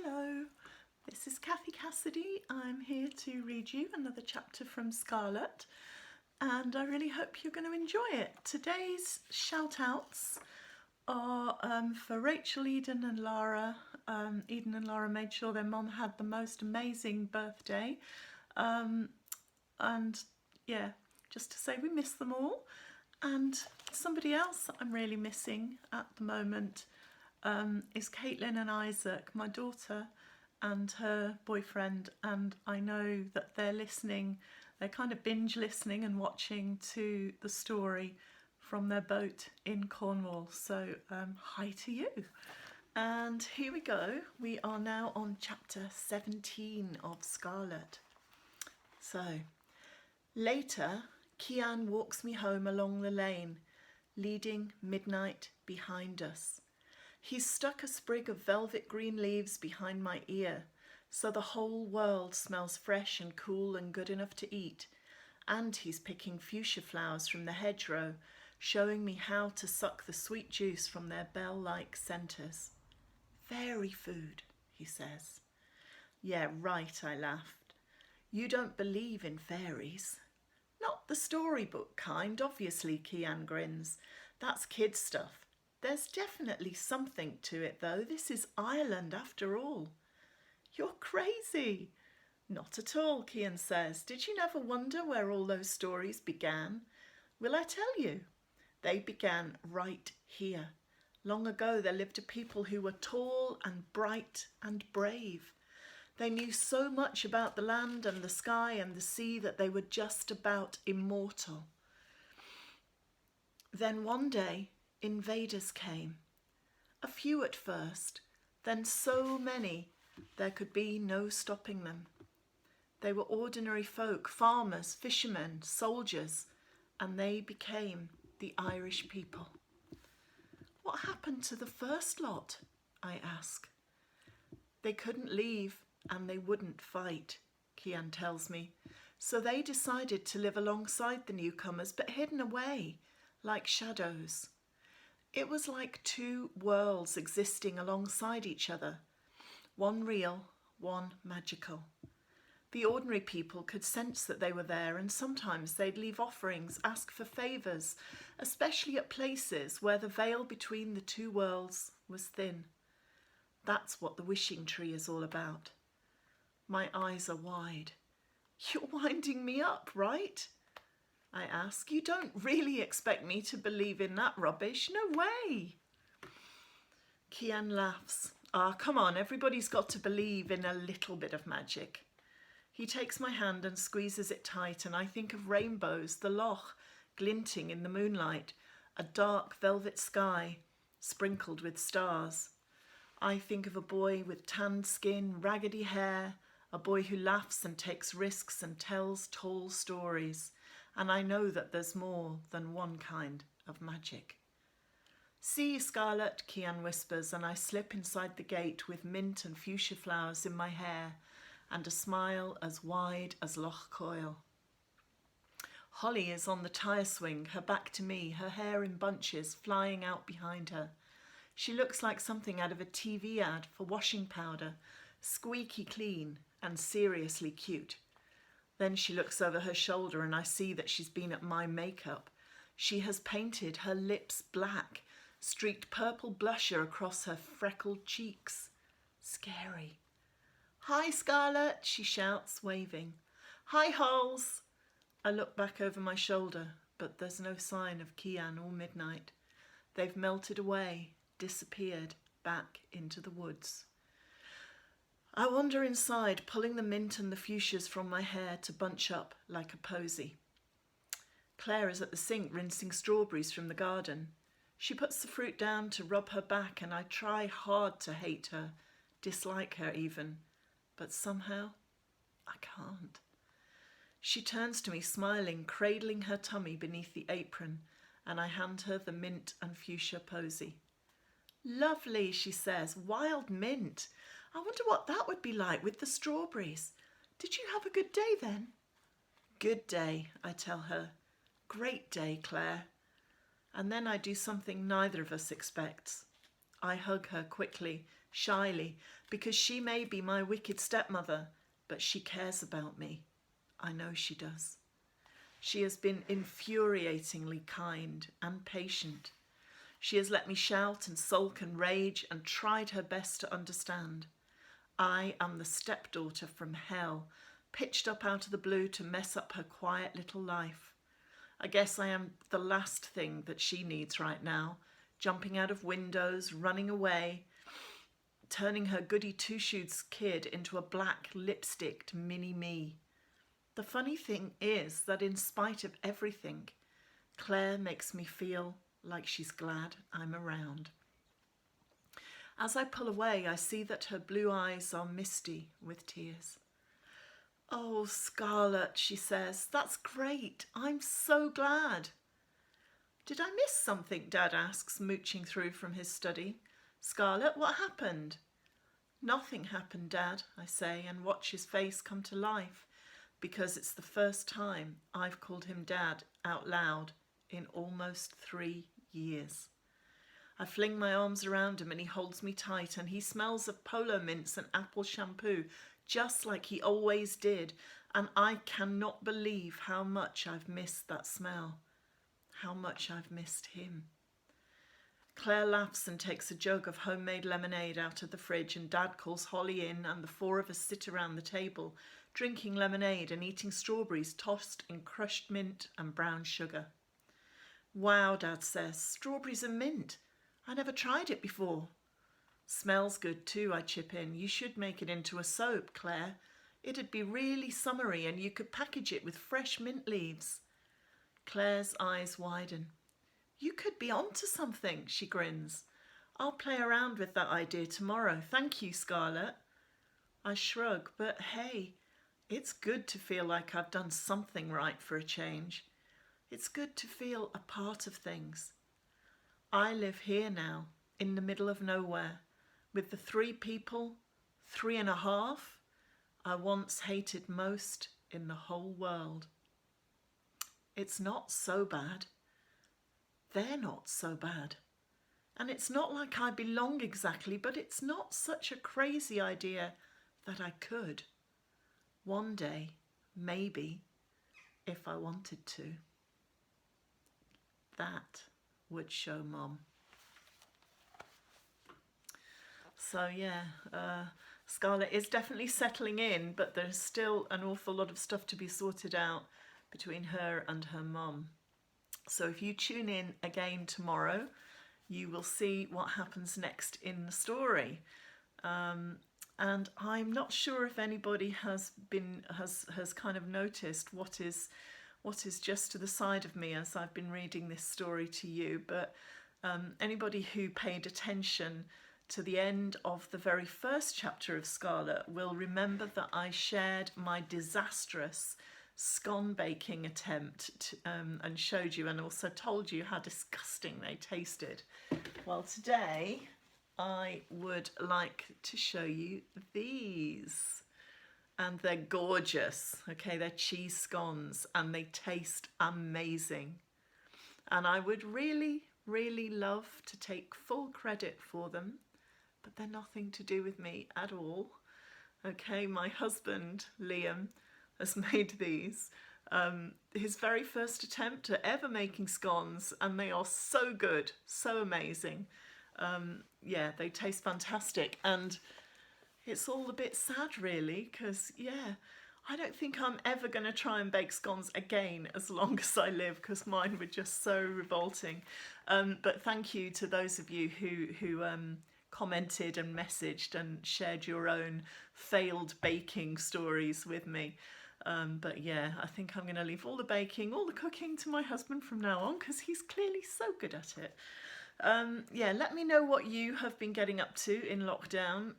Hello, this is Cathy Cassidy. I'm here to read you another chapter from Scarlett, and I really hope you're going to enjoy it. Today's shout outs are for Rachel, Eden and Lara. Eden and Lara made sure their mum had the most amazing birthday, and yeah, just to say we miss them all. And somebody else that I'm really missing at the moment is Caitlin and Isaac, my daughter and her boyfriend, and I know that they're listening, they're kind of binge listening and watching to the story from their boat in Cornwall, so hi to you. And here we go, we are now on chapter 17 of Scarlett. So, later, Kian walks me home along the lane, leading midnight behind us. He's stuck a sprig of velvet green leaves behind my ear, so the whole world smells fresh and cool and good enough to eat. And he's picking fuchsia flowers from the hedgerow, showing me how to suck the sweet juice from their bell-like centres. Fairy food, he says. Yeah, right, I laughed. You don't believe in fairies. Not the storybook kind, obviously, Kian grins. That's kid stuff. There's definitely something to it, though. This is Ireland, after all. You're crazy. Not at all, Kian says. Did you never wonder where all those stories began? Will I tell you? They began right here. Long ago, there lived a people who were tall and bright and brave. They knew so much about the land and the sky and the sea that they were just about immortal. Then one day, invaders came. A few at first, then so many there could be no stopping them. They were ordinary folk, farmers, fishermen, soldiers, and they became the Irish people. What happened to the first lot? I ask. They couldn't leave and they wouldn't fight, Kian tells me, so they decided to live alongside the newcomers but hidden away, like shadows. It was like two worlds existing alongside each other, one real, one magical. The ordinary people could sense that they were there, and sometimes they'd leave offerings, ask for favours, especially at places where the veil between the two worlds was thin. That's what the wishing tree is all about. My eyes are wide. You're winding me up, right? I ask. You don't really expect me to believe in that rubbish? No way. Kian laughs. Come on, everybody's got to believe in a little bit of magic. He takes my hand and squeezes it tight, and I think of rainbows, the loch glinting in the moonlight, a dark velvet sky sprinkled with stars. I think of a boy with tanned skin, raggedy hair, a boy who laughs and takes risks and tells tall stories. And I know that there's more than one kind of magic. See, Scarlett, Kian whispers, and I slip inside the gate with mint and fuchsia flowers in my hair and a smile as wide as Loch Coil. Holly is on the tyre swing, her back to me, her hair in bunches flying out behind her. She looks like something out of a TV ad for washing powder, squeaky clean and seriously cute. Then she looks over her shoulder and I see that she's been at my makeup. She has painted her lips black, streaked purple blusher across her freckled cheeks. Scary. Hi, Scarlett, she shouts, waving. Hi, Holes. I look back over my shoulder, but there's no sign of Kian or Midnight. They've melted away, disappeared back into the woods. I wander inside, pulling the mint and the fuchsias from my hair to bunch up like a posy. Clare is at the sink rinsing strawberries from the garden. She puts the fruit down to rub her back, and I try hard to hate her, dislike her even, but somehow I can't. She turns to me smiling, cradling her tummy beneath the apron, and I hand her the mint and fuchsia posy. Lovely, she says, wild mint. I wonder what that would be like with the strawberries. Did you have a good day then? Good day, I tell her. Great day, Clare. And then I do something neither of us expects. I hug her quickly, shyly, because she may be my wicked stepmother, but she cares about me. I know she does. She has been infuriatingly kind and patient. She has let me shout and sulk and rage and tried her best to understand. I am the stepdaughter from hell, pitched up out of the blue to mess up her quiet little life. I guess I am the last thing that she needs right now, jumping out of windows, running away, turning her goody two-shoes kid into a black lipsticked mini-me. The funny thing is that in spite of everything, Claire makes me feel like she's glad I'm around. As I pull away, I see that her blue eyes are misty with tears. "Oh, Scarlett," she says, "that's great. I'm so glad." "Did I miss something?" Dad asks, mooching through from his study. "Scarlett, what happened?" "Nothing happened, Dad," I say, and watch his face come to life, because it's the first time I've called him Dad out loud in almost 3 years. I fling my arms around him and he holds me tight, and he smells of polo mints and apple shampoo just like he always did, and I cannot believe how much I've missed that smell, how much I've missed him. Claire laughs and takes a jug of homemade lemonade out of the fridge, and Dad calls Holly in, and the 4 of us sit around the table drinking lemonade and eating strawberries tossed in crushed mint and brown sugar. "Wow," Dad says, "strawberries and mint. I never tried it before." "Smells good too," I chip in. "You should make it into a soap, Claire. It'd be really summery and you could package it with fresh mint leaves." Claire's eyes widen. "You could be onto something," she grins. "I'll play around with that idea tomorrow. Thank you, Scarlett." I shrug, but hey, it's good to feel like I've done something right for a change. It's good to feel a part of things. I live here now, in the middle of nowhere, with the 3 people, 3.5, I once hated most in the whole world. It's not so bad. They're not so bad. And it's not like I belong exactly, but it's not such a crazy idea that I could. One day, maybe, if I wanted to. That would show Mum. So yeah, Scarlett is definitely settling in, but there's still an awful lot of stuff to be sorted out between her and her mum. So if you tune in again tomorrow, you will see what happens next in the story. And I'm not sure if anybody has kind of noticed what is just to the side of me as I've been reading this story to you, but anybody who paid attention to the end of the very first chapter of Scarlett will remember that I shared my disastrous scone baking attempt and showed you, and also told you how disgusting they tasted. Well, today I would like to show you these, and they're gorgeous. Okay, they're cheese scones and they taste amazing, and I would really love to take full credit for them, but they're nothing to do with me at all. Okay, my husband Liam has made these, his very first attempt at ever making scones, and they are so good, so amazing. Yeah, they taste fantastic, and it's all a bit sad really, because yeah, I don't think I'm ever going to try and bake scones again as long as I live, because mine were just so revolting. But thank you to those of you who commented and messaged and shared your own failed baking stories with me. But yeah, I think I'm going to leave all the baking, all the cooking to my husband from now on, because he's clearly so good at it. Yeah, let me know what you have been getting up to in lockdown,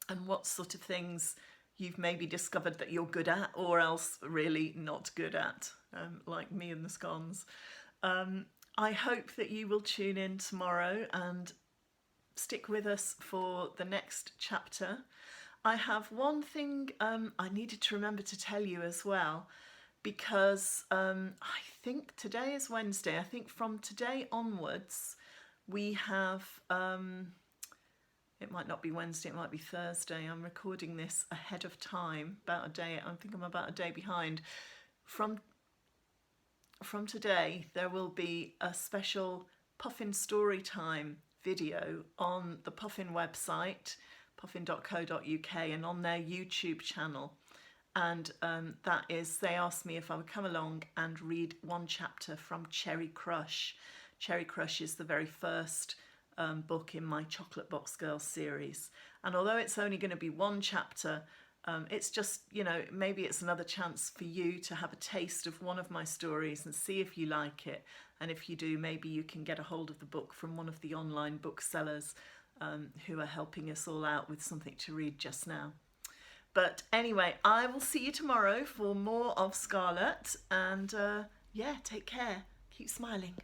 and what sort of things you've maybe discovered that you're good at, or else really not good at, like me and the scones. I hope that you will tune in tomorrow and stick with us for the next chapter. I have one thing I needed to remember to tell you as well, because I think today is Wednesday. I think from today onwards we have It might not be Wednesday, it might be Thursday. I'm recording this ahead of time, about a day. I think I'm about a day behind. From today, there will be a special Puffin Storytime video on the Puffin website, puffin.co.uk, and on their YouTube channel. And that is, they asked me if I would come along and read one chapter from Cherry Crush. Cherry Crush is the very first book in my Chocolate Box Girls series. And although it's only going to be one chapter, it's just, you know, maybe it's another chance for you to have a taste of one of my stories and see if you like it. And if you do, maybe you can get a hold of the book from one of the online booksellers who are helping us all out with something to read just now. But anyway, I will see you tomorrow for more of Scarlett. And yeah, take care. Keep smiling.